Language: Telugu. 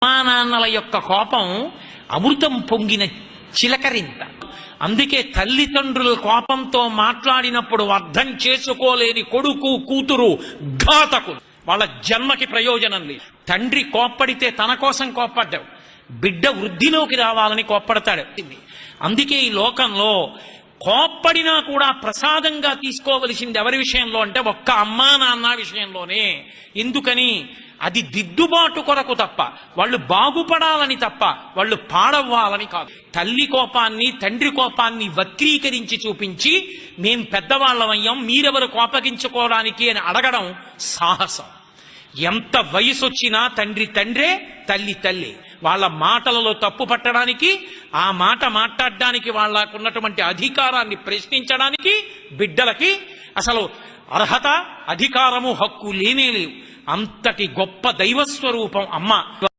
నాన్నల యొక్క కోపం అమృతం పొంగిన చిలకరింత. అందుకే తల్లిదండ్రుల కోపంతో మాట్లాడినప్పుడు అర్థం చేసుకోలేని కొడుకు కూతురు ఘాతకులు, వాళ్ళ జన్మకి ప్రయోజనం లేదు. తండ్రి కోప్పడితే తన కోసం కోప్పడ్డావు, బిడ్డ వృద్ధిలోకి రావాలని కోప్పడతాడు. అందుకే ఈ లోకంలో కోప్పడినా కూడా ప్రసాదంగా తీసుకోవలసింది ఎవరి విషయంలో అంటే ఒక్క అమ్మా నాన్న విషయంలోనే. ఎందుకని? అది దిద్దుబాటు కొరకు తప్ప, వాళ్ళు బాగుపడాలని తప్ప, వాళ్ళు పాడవ్వాలని కాదు. తల్లి కోపాన్ని తండ్రి కోపాన్ని వక్రీకరించి చూపించి మేం పెద్దవాళ్ళమయ్యాం మీరెవరు కోపగించుకోవడానికి అని అడగడం సాహసం. ఎంత వయసు వచ్చినా తండ్రి తండ్రే, తల్లి తల్లి. వాళ్ళ మాటలలో తప్పు పట్టడానికి, ఆ మాట మాట్లాడడానికి, వాళ్ళకున్నటువంటి అధికారాన్ని ప్రశ్నించడానికి బిడ్డలకి అసలు అర్హత, అధికారము, హక్కు లేనే లేవు. అంతటి గొప్ప దైవస్వరూపం అమ్మ.